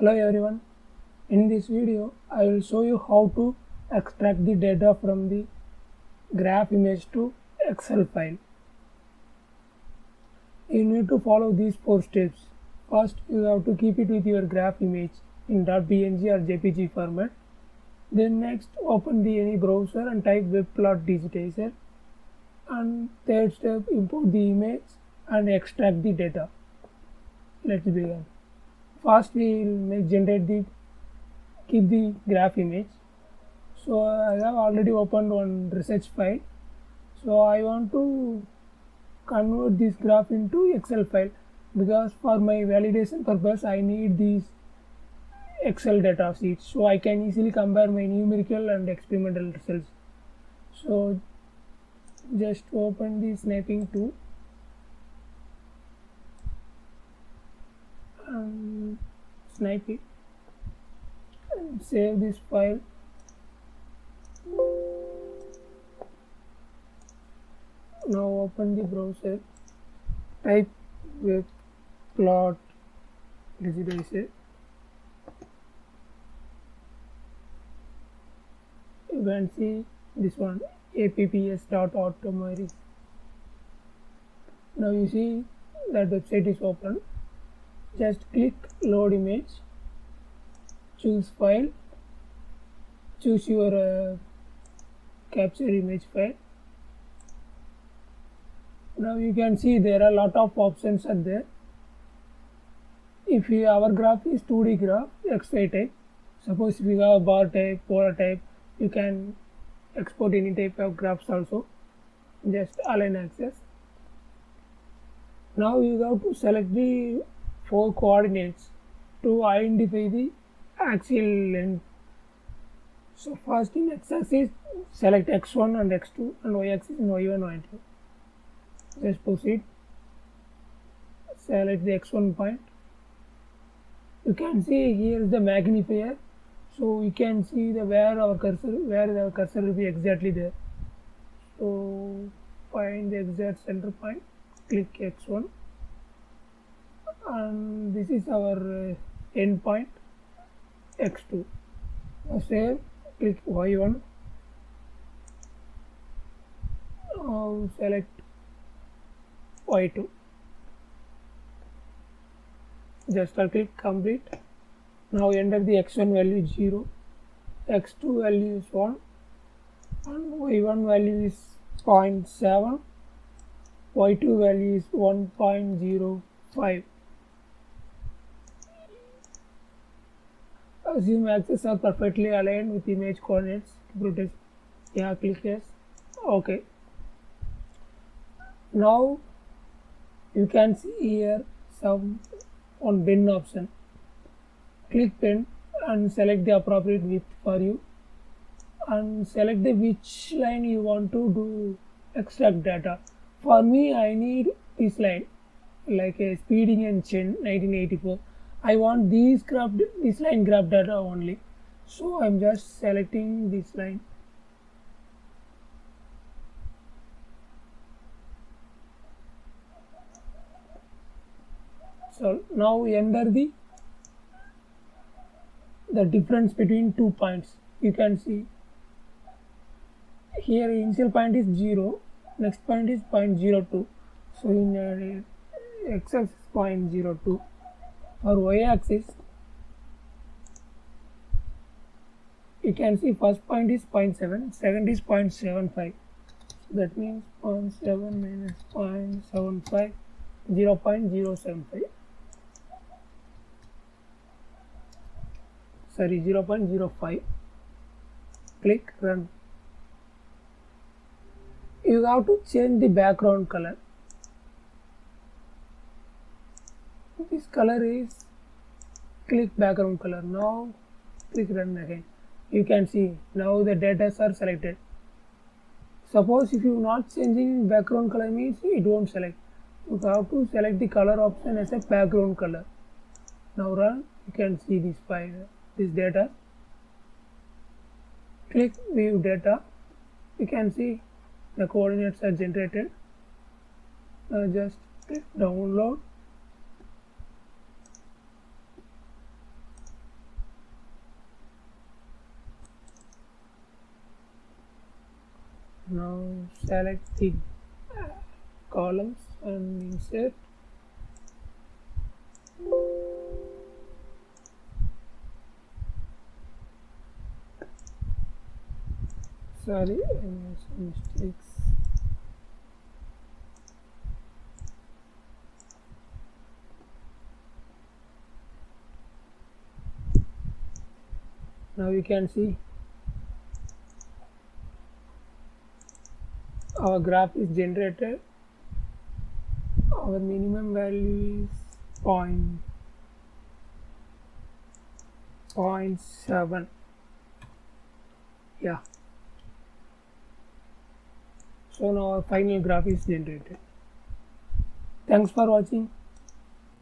Hello everyone, in this video I will show you how to extract the data from the graph image to Excel file. You need to follow these 4 steps. First, you have to keep it with your graph image in .png or JPG format. Then next, open the any browser and type webplot digitizer. And third step, import the image and extract the data. Let's begin. First, we will keep the graph image. So I have already opened one research file. So I want to convert this graph into Excel file because for my validation purpose I need these Excel data sheets so I can easily compare my numerical and experimental results. So just open the sniping tool and snipe it and save this file. Now open the browser, type webplot digitizer. You can see this one, apps.automaris. Now you see that website is open. Just click load image, choose file, choose your capture image file. Now you can see there are a lot of options are there. If our graph is 2D graph, XY type, suppose if you have bar type, polar type, you can export any type of graphs also. Just align axis. Now you have to select the 4 coordinates to identify the axial length. So first in x-axis, select x1 and x2, and y-axis in y1 and y2. Just proceed. Select the x1 point. You can see here is the magnifier, so we can see where the cursor will be exactly there. So find the exact center point, click x1, and this is our end point x2. Now save, click y1. Now select y2. Just click complete. Now enter the x1 value is 0, x2 value is 1, and y1 value is 0.7, y2 value is 1.05. Assume axes are perfectly aligned with image coordinates. Yeah, click yes. Okay. Now you can see here on bin option. Click pen and select the appropriate width for you, and select the which line you want to do extract data. For me, I need this line, like a speeding and Chen 1984. I want this line graph data only. So I'm just selecting this line. So now enter the difference between 2 points. You can see here initial point is 0, next point is 0.02. So in x-axis 0.02, or y-axis you can see first point is 0.7, second is 0.75. That means 0.7 minus 0.75, 0.075. Sorry, 0.05. Click run. You have to change the background color. This color is, click background color. Now click run again. You can see now the data are selected. Suppose if you not changing background color means it won't select. You have to select the color option as a background color. Now run. You can see this file, this data. Click view data. You can see the coordinates are generated. Just click download. Now select the columns and insert. Sorry, I made some mistakes. Now you can see our graph is generated. Our minimum value is 0.7. Yeah, so now our final graph is generated. Thanks for watching.